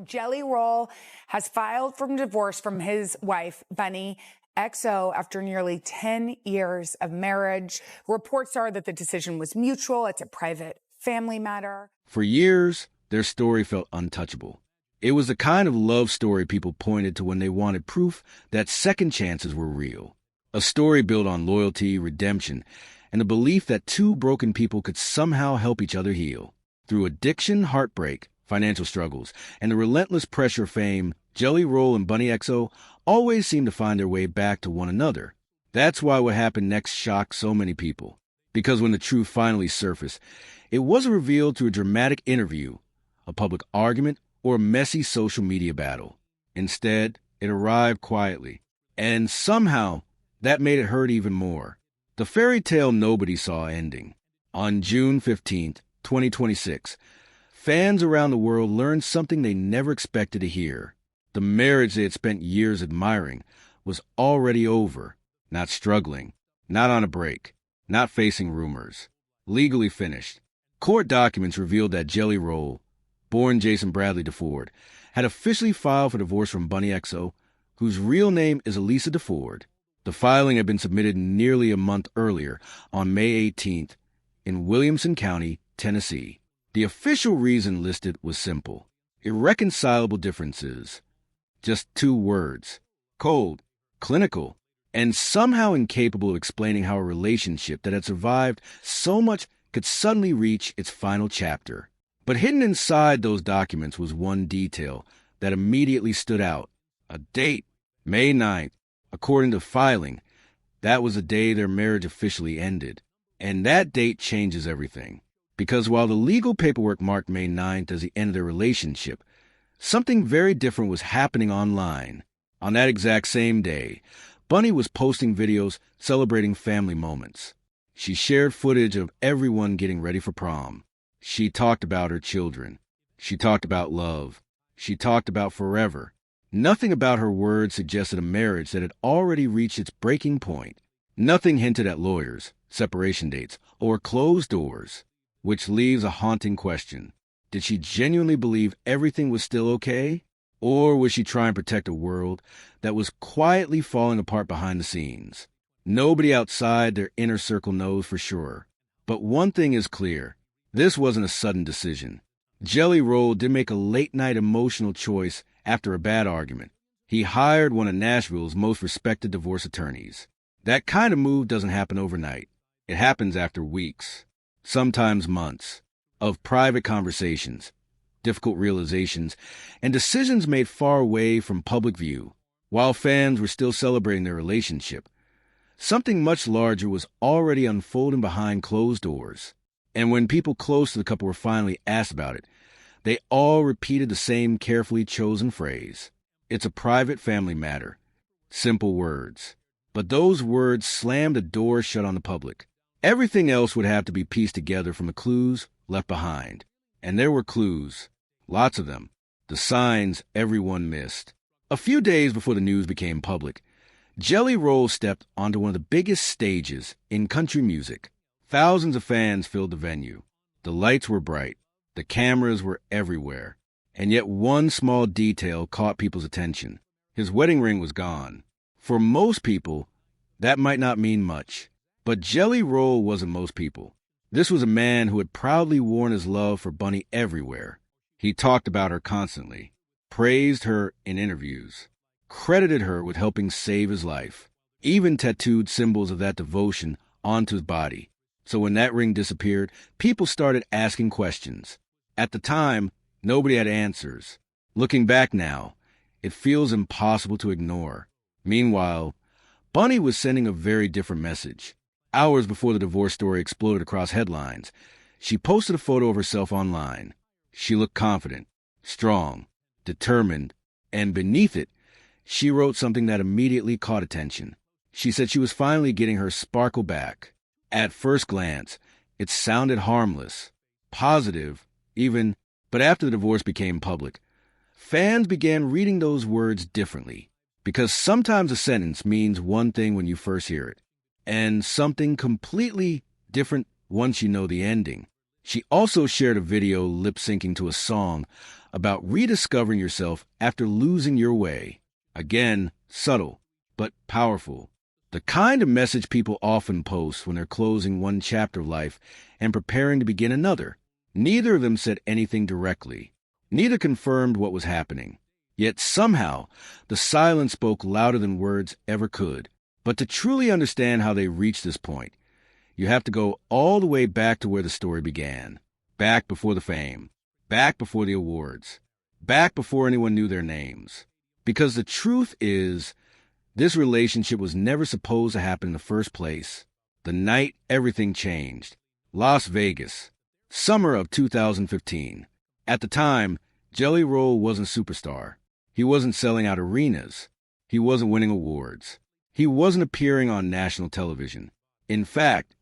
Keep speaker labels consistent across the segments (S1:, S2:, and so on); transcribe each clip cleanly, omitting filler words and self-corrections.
S1: Jelly Roll has filed for divorce from his wife, Bunnie XO, after nearly 10 years of marriage. Reports are that the decision was mutual. It's a private family matter.
S2: For years, their story felt untouchable. It was the kind of love story people pointed to when they wanted proof that second chances were real. A story built on loyalty, redemption, and the belief that two broken people could somehow help each other heal. Through addiction, heartbreak, financial struggles, and the relentless pressure of fame, Jelly Roll and Bunnie XO always seemed to find their way back to one another. That's why what happened next shocked so many people. Because when the truth finally surfaced, it wasn't revealed through a dramatic interview, a public argument, or a messy social media battle. Instead, it arrived quietly. And somehow, that made it hurt even more. The fairy tale nobody saw ending. On June 15th, 2026, fans around the world learned something they never expected to hear. The marriage they had spent years admiring was already over, not struggling, not on a break, not facing rumors. Legally finished. Court documents revealed that Jelly Roll, born Jason Bradley DeFord, had officially filed for divorce from Bunnie XO, whose real name is Elisa DeFord. The filing had been submitted nearly a month earlier, on May 18th, in Williamson County, Tennessee. The official reason listed was simple: irreconcilable differences. Just two words: cold, clinical, and somehow incapable of explaining how a relationship that had survived so much could suddenly reach its final chapter. But hidden inside those documents was one detail that immediately stood out: a date, May 9th. According to filing, that was the day their marriage officially ended. And that date changes everything. Because while the legal paperwork marked May 9th as the end of their relationship, something very different was happening online. On that exact same day, Bunnie was posting videos celebrating family moments. She shared footage of everyone getting ready for prom. She talked about her children. She talked about love. She talked about forever. Nothing about her words suggested a marriage that had already reached its breaking point. Nothing hinted at lawyers, separation dates, or closed doors. Which leaves a haunting question. Did she genuinely believe everything was still okay? Or was she trying to protect a world that was quietly falling apart behind the scenes? Nobody outside their inner circle knows for sure. But one thing is clear: this wasn't a sudden decision. Jelly Roll did make a late-night emotional choice after a bad argument. He hired one of Nashville's most respected divorce attorneys. That kind of move doesn't happen overnight. It happens after weeks, sometimes months, of private conversations, difficult realizations, and decisions made far away from public view. While fans were still celebrating their relationship, something much larger was already unfolding behind closed doors. And when people close to the couple were finally asked about it, they all repeated the same carefully chosen phrase: it's a private family matter. Simple words. But those words slammed the door shut on the public. Everything else would have to be pieced together from the clues left behind. And there were clues. Lots of them. The signs everyone missed. A few days before the news became public, Jelly Roll stepped onto one of the biggest stages in country music. Thousands of fans filled the venue. The lights were bright. The cameras were everywhere. And yet one small detail caught people's attention. His wedding ring was gone. For most people, that might not mean much. But Jelly Roll wasn't most people. This was a man who had proudly worn his love for Bunnie everywhere. He talked about her constantly, praised her in interviews, credited her with helping save his life, even tattooed symbols of that devotion onto his body. So when that ring disappeared, people started asking questions. At the time, nobody had answers. Looking back now, it feels impossible to ignore. Meanwhile, Bunnie was sending a very different message. Hours before the divorce story exploded across headlines, she posted a photo of herself online. She looked confident, strong, determined, and beneath it, she wrote something that immediately caught attention. She said she was finally getting her sparkle back. At first glance, it sounded harmless, positive, even, but after the divorce became public, fans began reading those words differently. Because sometimes a sentence means one thing when you first hear it, and something completely different once you know the ending. She also shared a video lip-syncing to a song about rediscovering yourself after losing your way. Again, subtle, but powerful. The kind of message people often post when they're closing one chapter of life and preparing to begin another. Neither of them said anything directly. Neither confirmed what was happening. Yet somehow, the silence spoke louder than words ever could. But to truly understand how they reached this point, you have to go all the way back to where the story began. Back before the fame. Back before the awards. Back before anyone knew their names. Because the truth is, this relationship was never supposed to happen in the first place. The night everything changed. Las Vegas. Summer of 2015. At the time, Jelly Roll wasn't a superstar. He wasn't selling out arenas. He wasn't winning awards. He wasn't appearing on national television. In fact,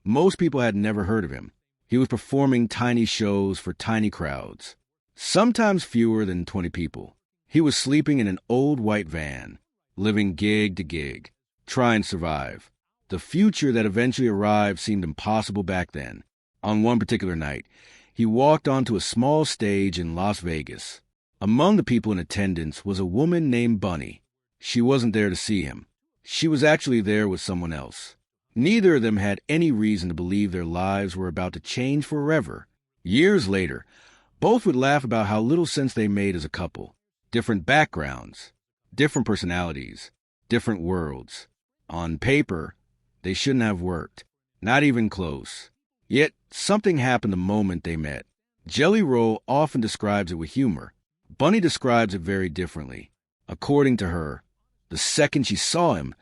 S2: most people had never heard of him. He was performing tiny shows for tiny crowds, sometimes fewer than 20 people. He was sleeping in an old white van, living gig to gig, trying to survive. The future that eventually arrived seemed impossible back then. On one particular night, he walked onto a small stage in Las Vegas. Among the people in attendance was a woman named Bunnie. She wasn't there to see him. She was actually there with someone else. Neither of them had any reason to believe their lives were about to change forever. Years later, both would laugh about how little sense they made as a couple. Different backgrounds, different personalities, different worlds. On paper, they shouldn't have worked. Not even close. Yet, something happened the moment they met. Jelly Roll often describes it with humor. Bunnie describes it very differently. According to her, the second she saw him,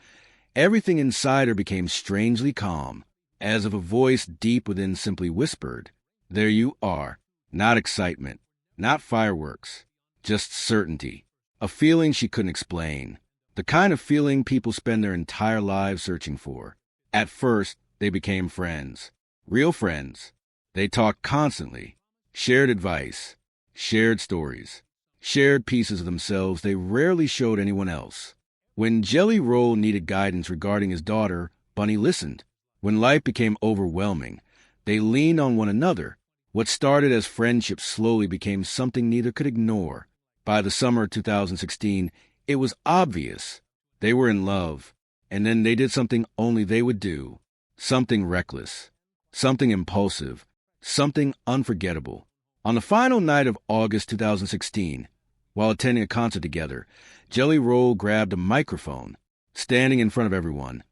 S2: everything inside her became strangely calm, as if a voice deep within simply whispered, "There you are." Not excitement, not fireworks, just certainty. A feeling she couldn't explain. The kind of feeling people spend their entire lives searching for. At first, they became friends. Real friends. They talked constantly, shared advice, shared stories, shared pieces of themselves they rarely showed anyone else. When Jelly Roll needed guidance regarding his daughter, Bunnie listened. When life became overwhelming, they leaned on one another. What started as friendship slowly became something neither could ignore. By the summer of 2016, it was obvious. They were in love, and then they did something only they would do. Something reckless. Something impulsive. Something unforgettable. On the final night of August 2016, while attending a concert together, Jelly Roll grabbed a microphone. Standing in front of everyone,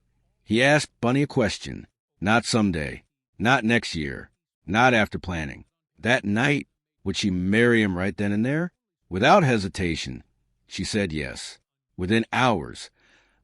S2: he asked Bunnie a question. Not someday. Not next year. Not after planning. That night, would she marry him right then and there? Without hesitation, she said yes. Within hours,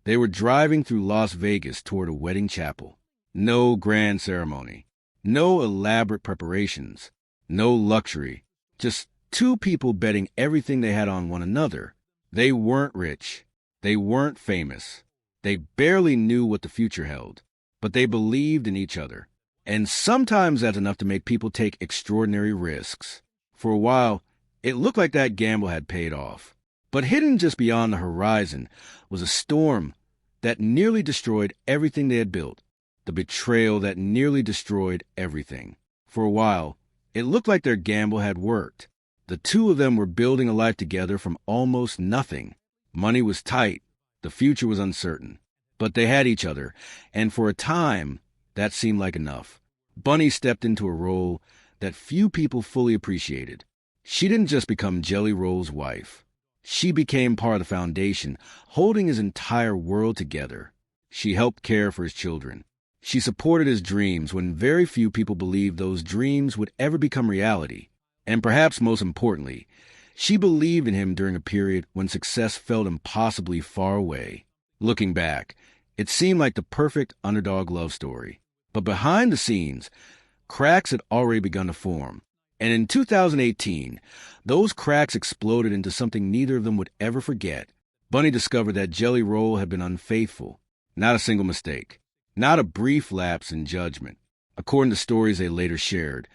S2: they were driving through Las Vegas toward a wedding chapel. No grand ceremony. No elaborate preparations. No luxury. Just two people betting everything they had on one another. They weren't rich. They weren't famous. They barely knew what the future held. But they believed in each other. And sometimes that's enough to make people take extraordinary risks. For a while, it looked like that gamble had paid off. But hidden just beyond the horizon was a storm that nearly destroyed everything they had built. The betrayal that nearly destroyed everything. For a while, it looked like their gamble had worked. The two of them were building a life together from almost nothing. Money was tight. The future was uncertain. But they had each other, and for a time, that seemed like enough. Bunnie stepped into a role that few people fully appreciated. She didn't just become Jelly Roll's wife. She became part of the foundation, holding his entire world together. She helped care for his children. She supported his dreams when very few people believed those dreams would ever become reality. And perhaps most importantly, she believed in him during a period when success felt impossibly far away. Looking back, it seemed like the perfect underdog love story. But behind the scenes, cracks had already begun to form. And in 2018, those cracks exploded into something neither of them would ever forget. Bunnie discovered that Jelly Roll had been unfaithful. Not a single mistake. Not a brief lapse in judgment. According to stories they later shared,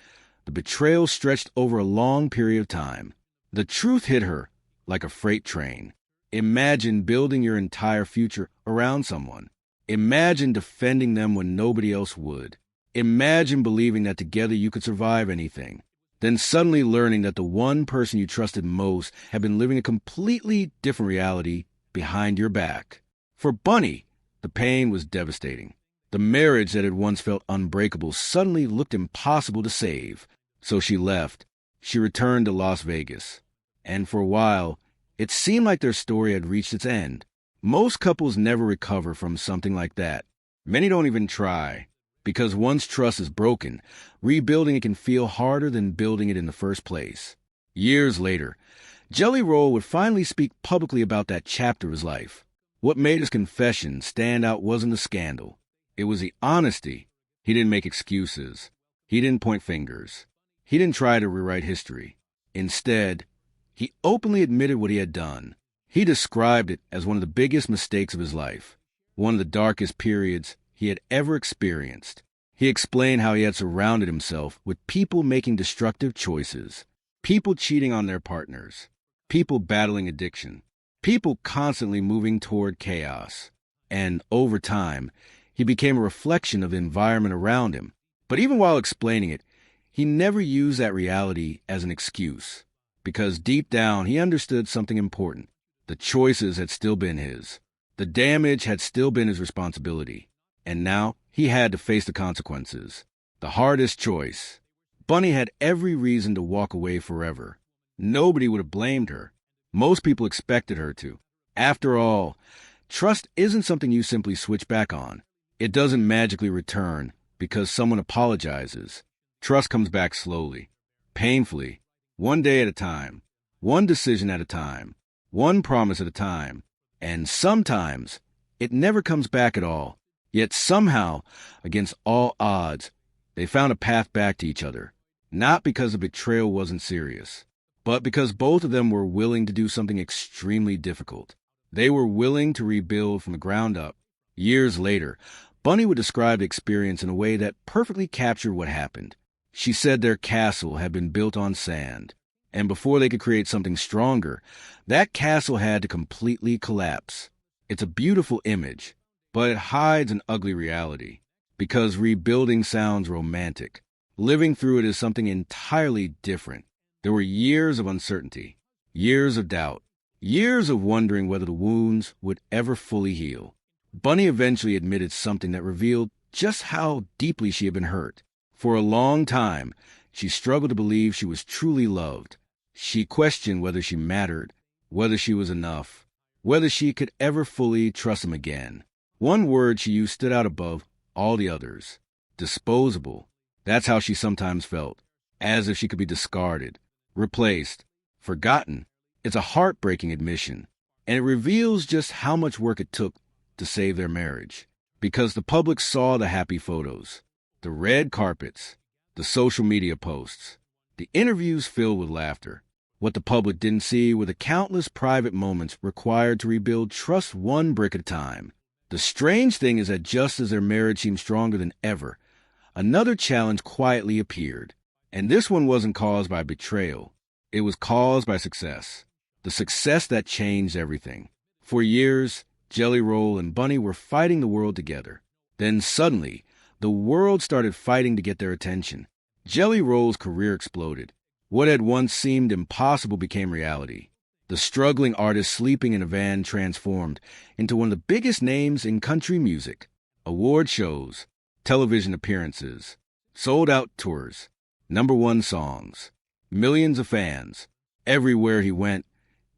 S2: the betrayal stretched over a long period of time. The truth hit her like a freight train. Imagine building your entire future around someone. Imagine defending them when nobody else would. Imagine believing that together you could survive anything. then suddenly learning that the one person you trusted most had been living a completely different reality behind your back. For Bunnie, the pain was devastating. The marriage that had once felt unbreakable suddenly looked impossible to save. So she left. She returned to Las Vegas. And for a while, it seemed like their story had reached its end. Most couples never recover from something like that. Many don't even try. Because once trust is broken, rebuilding it can feel harder than building it in the first place. Years later, Jelly Roll would finally speak publicly about that chapter of his life. What made his confession stand out wasn't the scandal. It was the honesty. He didn't make excuses. He didn't point fingers. He didn't try to rewrite history. Instead, he openly admitted what he had done. He described it as one of the biggest mistakes of his life, one of the darkest periods he had ever experienced. He explained how he had surrounded himself with people making destructive choices, people cheating on their partners, people battling addiction, people constantly moving toward chaos. And over time, he became a reflection of the environment around him. But even while explaining it, he never used that reality as an excuse, because deep down he understood something important. The choices had still been his. The damage had still been his responsibility. And now he had to face the consequences. The hardest choice. Bunnie had every reason to walk away forever. Nobody would have blamed her. Most people expected her to. After all, trust isn't something you simply switch back on. It doesn't magically return because someone apologizes. Trust comes back slowly, painfully, one day at a time, one decision at a time, one promise at a time. And sometimes it never comes back at all. Yet somehow, against all odds, they found a path back to each other. Not because the betrayal wasn't serious, but because both of them were willing to do something extremely difficult. They were willing to rebuild from the ground up. Years later, Bunnie would describe the experience in a way that perfectly captured what happened. She said their castle had been built on sand, and before they could create something stronger, that castle had to completely collapse. It's a beautiful image, but it hides an ugly reality. Because rebuilding sounds romantic, living through it is something entirely different. There were years of uncertainty, years of doubt, years of wondering whether the wounds would ever fully heal. Bunnie eventually admitted something that revealed just how deeply she had been hurt. For a long time, she struggled to believe she was truly loved. She questioned whether she mattered, whether she was enough, whether she could ever fully trust him again. One word she used stood out above all the others. Disposable. That's how she sometimes felt. As if she could be discarded, replaced, forgotten. It's a heartbreaking admission, and it reveals just how much work it took to save their marriage. Because the public saw the happy photos, the red carpets, the social media posts, the interviews filled with laughter. What the public didn't see were the countless private moments required to rebuild trust one brick at a time. The strange thing is that just as their marriage seemed stronger than ever, another challenge quietly appeared. And this one wasn't caused by betrayal. It was caused by success. The success that changed everything. For years, Jelly Roll and Bunnie were fighting the world together. Then suddenly, the world started fighting to get their attention. Jelly Roll's career exploded. What had once seemed impossible became reality. The struggling artist sleeping in a van transformed into one of the biggest names in country music. Award shows, television appearances, sold-out tours, #1 songs, millions of fans. Everywhere he went,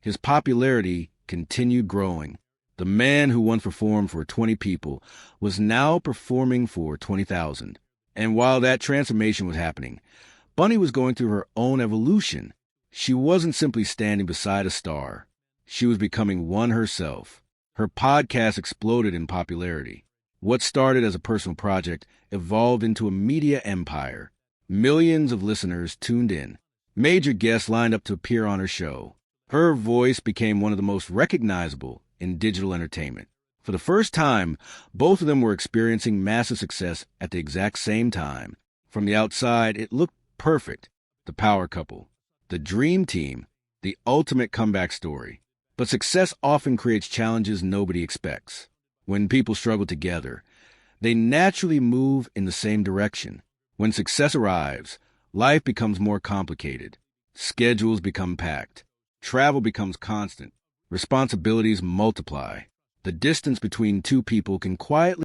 S2: his popularity continued growing. The man who once performed for 20 people was now performing for 20,000. And while that transformation was happening, Bunnie was going through her own evolution. She wasn't simply standing beside a star. She was becoming one herself. Her podcast exploded in popularity. What started as a personal project evolved into a media empire. Millions of listeners tuned in. Major guests lined up to appear on her show. Her voice became one of the most recognizable in digital entertainment. For the first time, both of them were experiencing massive success at the exact same time. From the outside, it looked perfect. The power couple. The dream team. The ultimate comeback story. But success often creates challenges nobody expects. When people struggle together, they naturally move in the same direction. When success arrives, Life becomes more complicated. Schedules become packed. Travel becomes constant. Responsibilities multiply. The distance between two people can quietly